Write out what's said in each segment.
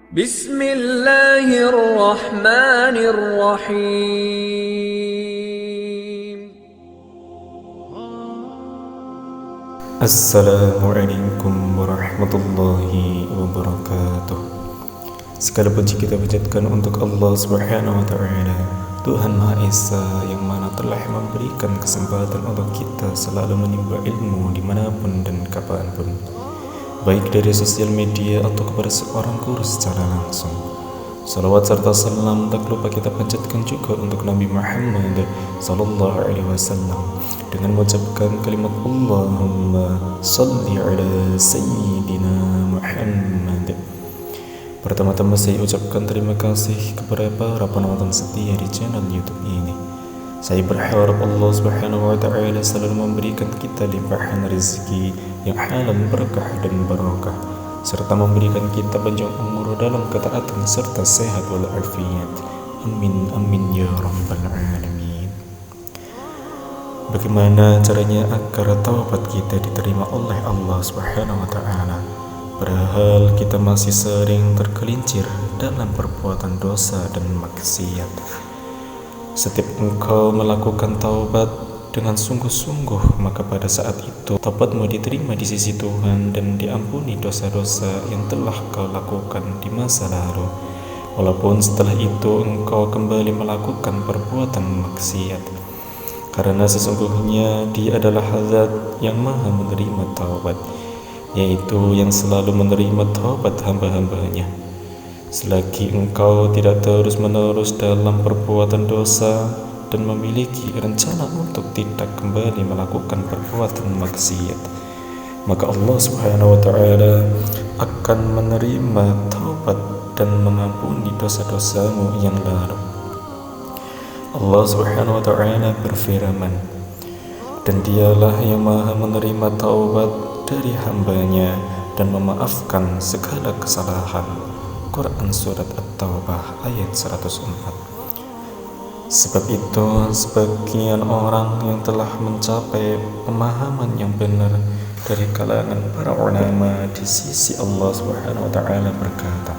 Bismillahirrahmanirrahim. Assalamualaikum warahmatullahi wabarakatuh. Segala puji kita panjatkan untuk Allah Subhanahu wa Ta'ala, Tuhan Maha Esa, yang mana telah memberikan kesempatan untuk kita selalu menimba ilmu dimanapun dan kapanpun, baik dari sosial media atau kepada seorang guru secara langsung. Salawat serta salam tak lupa kita panjatkan juga untuk Nabi Muhammad sallallahu alaihi wasallam dengan mengucapkan kalimat Allahumma salli ala sayyidina Muhammad. Pertama-tama saya ucapkan terima kasih kepada para penonton setia di channel YouTube ini. Saya berharap Allah Subhanahu wa Ta'ala selalu memberikan kita limpahan rezeki yang halal, berkah dan barokah, serta memberikan kita panjang umur dalam ketaatan serta sehat walafiat. Amin amin ya rabbal alamin. Bagaimana caranya agar taubat kita diterima oleh Allah Subhanahu wa Ta'ala, padahal kita masih sering tergelincir dalam perbuatan dosa dan maksiat? Setiap engkau melakukan taubat dengan sungguh-sungguh, maka pada saat itu taubatmu diterima di sisi Tuhan dan diampuni dosa-dosa yang telah kau lakukan di masa lalu, walaupun setelah itu engkau kembali melakukan perbuatan maksiat. Karena sesungguhnya Dia adalah Zat yang Maha menerima taubat, yaitu yang selalu menerima taubat hamba-hambanya. Selagi engkau tidak terus-menerus dalam perbuatan dosa dan memiliki rencana untuk tidak kembali melakukan perbuatan maksiat, maka Allah Subhanahu wa Ta'ala akan menerima taubat dan mengampuni dosa-dosamu yang lalu. Allah Subhanahu wa Ta'ala berfirman, dan Dialah yang Maha menerima taubat dari hambanya dan memaafkan segala kesalahan. Quran Surat At-Taubah ayat 104. Sebab itu, sebagian orang yang telah mencapai pemahaman yang benar dari kalangan para ulama di sisi Allah Subhanahu wa Ta'ala berkata,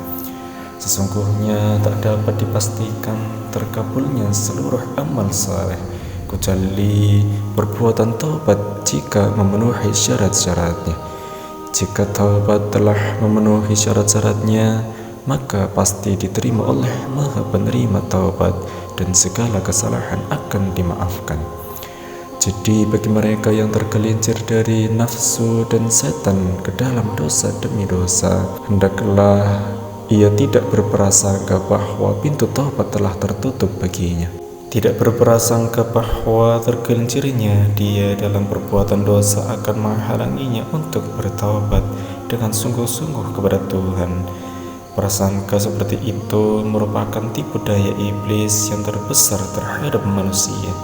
sesungguhnya tak dapat dipastikan terkabulnya seluruh amal saleh kecuali perbuatan taubat jika memenuhi syarat-syaratnya. Jika taubat telah memenuhi syarat-syaratnya, maka pasti diterima oleh Maha Penerima taubat dan segala kesalahan akan dimaafkan. Jadi bagi mereka yang tergelincir dari nafsu dan setan ke dalam dosa demi dosa, hendaklah ia tidak berprasangka bahwa pintu taubat telah tertutup baginya. Tidak berprasangka bahwa tergelincirnya dia dalam perbuatan dosa akan menghalanginya untuk bertaubat dengan sungguh-sungguh kepada Tuhan. Prasangka seperti itu merupakan tipu daya iblis yang terbesar terhadap manusia.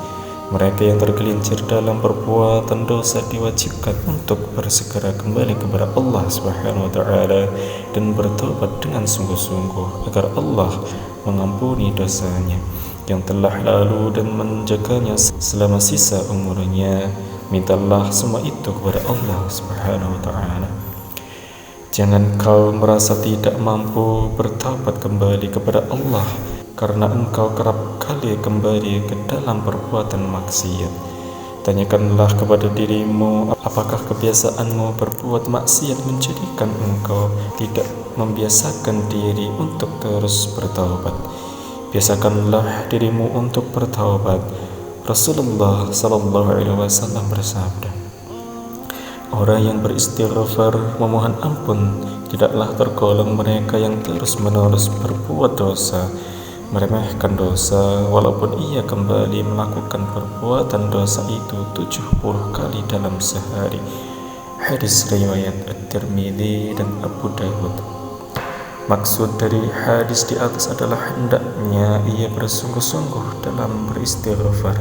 Mereka yang tergelincir dalam perbuatan dosa diwajibkan untuk bersegera kembali kepada Allah Subhanahu wa Ta'ala dan bertobat dengan sungguh-sungguh agar Allah mengampuni dosanya yang telah lalu dan menjaganya selama sisa umurnya. Mintalah semua itu kepada Allah Subhanahu wa Ta'ala. Jangan kau merasa tidak mampu bertaubat kembali kepada Allah karena engkau kerap kali kembali ke dalam perbuatan maksiat. Tanyakanlah kepada dirimu, apakah kebiasaanmu berbuat maksiat menjadikan engkau tidak membiasakan diri untuk terus bertaubat? Biasakanlah dirimu untuk bertaubat. Rasulullah sallallahu alaihi wasallam bersabda, orang yang beristighfar memohon ampun tidaklah tergolong mereka yang terus-menerus berbuat dosa, meremehkan dosa walaupun ia kembali melakukan perbuatan dosa itu 70 kali dalam sehari. Hadis riwayat At-Tirmidzi dan Abu Dawud. Maksud dari hadis di atas adalah hendaknya ia bersungguh-sungguh dalam beristighfar,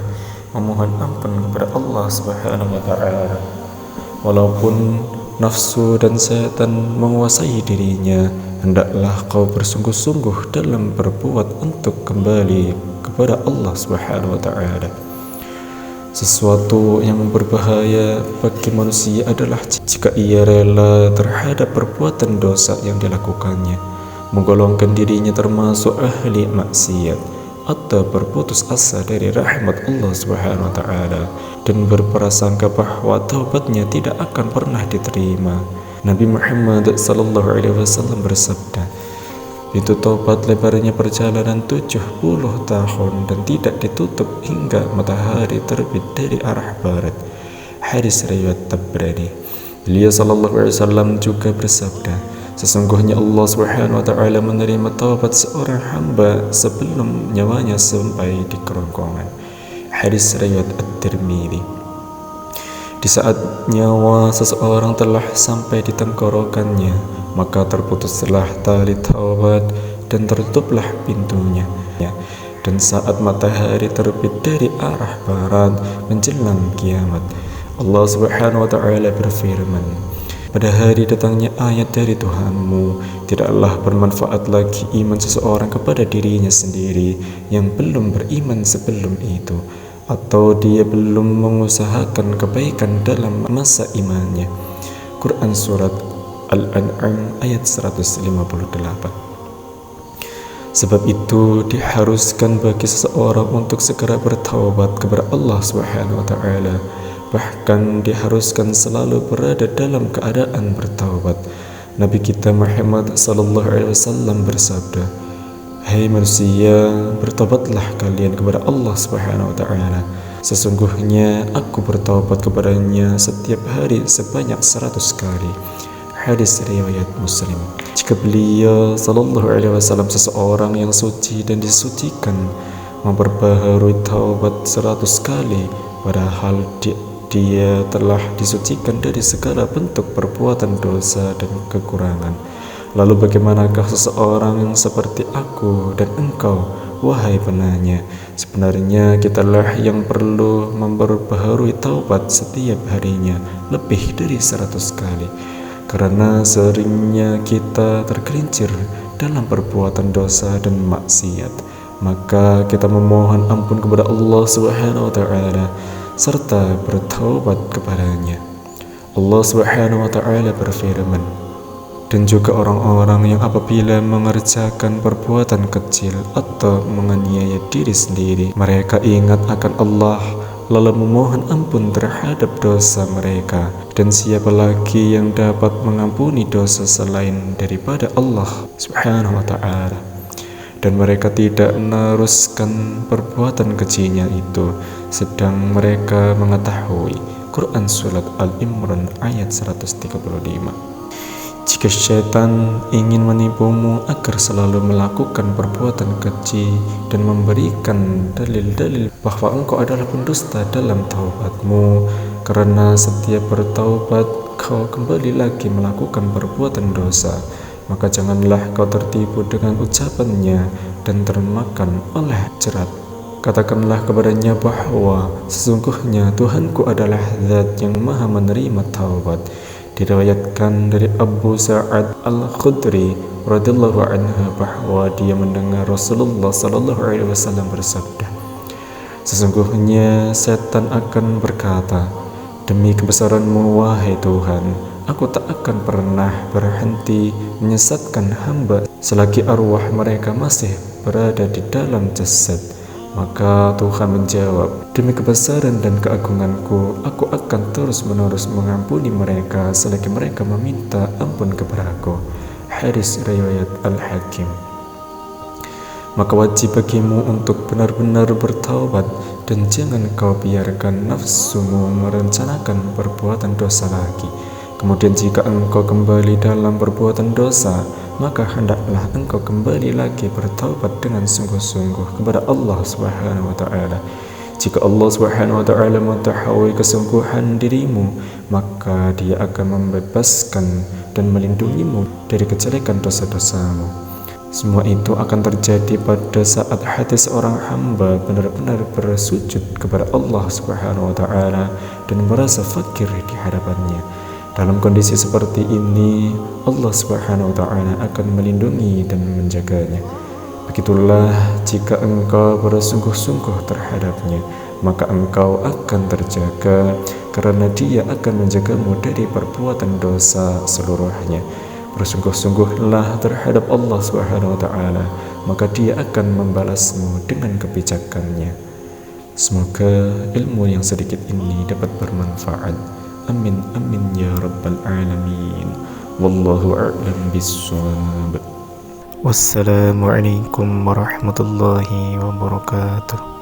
memohon ampun kepada Allah Subhanahu wa Ta'ala. Walaupun nafsu dan setan menguasai dirinya, hendaklah kau bersungguh-sungguh dalam berbuat untuk kembali kepada Allah Subhanahu wa Ta'ala. Sesuatu yang berbahaya bagi manusia adalah jika ia rela terhadap perbuatan dosa yang dilakukannya, menggolongkan dirinya termasuk ahli maksiat atau berputus asa dari rahmat Allah Subhanahu wa taala dan berprasangka bahwa taubatnya tidak akan pernah diterima. Nabi Muhammad sallallahu alaihi wasallam bersabda, "Pintu taubat lebarnya perjalanan 70 tahun dan tidak ditutup hingga matahari terbit dari arah barat." Hadis riwayat Tabrani. Beliau sallallahu alaihi wasallam juga bersabda, "Sesungguhnya Allah Subhanahu wa taala menerima taubat seorang hamba sebelum nyawanya sampai di kerongkongan." Hadis riwayat At-Tirmidzi. Di saat nyawa seseorang telah sampai di tenggorokannya, maka terputuslah tali taubat dan tertutuplah pintunya. Dan saat matahari terbit dari arah barat menjelang kiamat, Allah Subhanahu wa taala berfirman, "Pada hari datangnya ayat dari Tuhanmu, tidaklah bermanfaat lagi iman seseorang kepada dirinya sendiri yang belum beriman sebelum itu, atau dia belum mengusahakan kebaikan dalam masa imannya." Quran Surat Al-An'am ayat 158. Sebab itu diharuskan bagi seseorang untuk segera bertaubat kepada Allah Subhanahu wa taala. Bahkan diharuskan selalu berada dalam keadaan bertaubat. Nabi kita Muhammad sallallahu alaihi wasallam bersabda, "Hai manusia, bertobatlah kalian kepada Allah Subhanahu wa taala. Sesungguhnya aku bertaubat kepadanya setiap hari sebanyak 100 kali." Hadis riwayat Muslim. Jika beliau sallallahu alaihi wasallam seseorang yang suci dan disucikan memperbaharui taubat 100 kali, padahal dia telah disucikan dari segala bentuk perbuatan dosa dan kekurangan. Lalu bagaimanakah seseorang yang seperti aku dan engkau, wahai penanya? Sebenarnya kitalah yang perlu memperbaharui taubat setiap harinya lebih dari 100 kali. Karena seringnya kita tergelincir dalam perbuatan dosa dan maksiat, maka kita memohon ampun kepada Allah Subhanahu wa taala serta bertaubat kepadanya. Allah Subhanahu wa taala berfirman, "Dan juga orang-orang yang apabila mengerjakan perbuatan kecil atau menganiaya diri sendiri, mereka ingat akan Allah lalu memohon ampun terhadap dosa mereka. Dan siapa lagi yang dapat mengampuni dosa selain daripada Allah Subhanahu wa ta'ala? Dan mereka tidak meneruskan perbuatan kejinya itu, sedang mereka mengetahui." Quran Surat Al-Imran ayat 135. Jika syaitan ingin menipumu agar selalu melakukan perbuatan keji dan memberikan dalil-dalil bahwa engkau adalah pendusta dalam taubatmu, karena setiap bertaubat kau kembali lagi melakukan perbuatan dosa, maka janganlah kau tertipu dengan ucapannya dan termakan oleh jerat. Katakanlah kepadanya bahwa sesungguhnya Tuhanku adalah Zat yang Maha menerima taubat. Diriwayatkan dari Abu Sa'ad Al-Khudri radhiyallahu anhu bahwa dia mendengar Rasulullah sallallahu alaihi wasallam bersabda, "Sesungguhnya setan akan berkata, 'Demi kebesaran-Mu wahai Tuhan, aku tak akan pernah berhenti menyesatkan hamba selagi arwah mereka masih berada di dalam jasad.' Maka Tuhan menjawab, 'Demi kebesaran dan keagunganku, aku akan terus-menerus mengampuni mereka selagi mereka meminta ampun kepadaku.'" Hadis riwayat Al-Hakim. Maka wajib bagimu untuk benar-benar bertaubat dan jangan kau biarkan nafsumu merencanakan perbuatan dosa lagi. Kemudian jika engkau kembali dalam perbuatan dosa, maka hendaklah engkau kembali lagi bertaubat dengan sungguh-sungguh kepada Allah Subhanahu wa taala. Jika Allah Subhanahu wa taala mengetahui kesungguhan dirimu, maka Dia akan membebaskan dan melindungimu dari kejelekan dosa-dosamu. Semua itu akan terjadi pada saat hati seorang hamba benar-benar bersujud kepada Allah Subhanahu wa taala dan merasa fakir di hadapannya. Dalam kondisi seperti ini, Allah Subhanahu wa ta'ala akan melindungi dan menjaganya. Begitulah jika engkau bersungguh-sungguh terhadapnya, maka engkau akan terjaga karena Dia akan menjagamu dari perbuatan dosa seluruhnya. bersungguh-sungguhlah terhadap Allah Subhanahu wa taala, maka Dia akan membalasmu dengan kebijakannya. Semoga ilmu yang sedikit ini dapat bermanfaat. Amin amin ya rabbal alamin. Wallahu a'lam bissawab. Wassalamualaikum warahmatullahi wabarakatuh.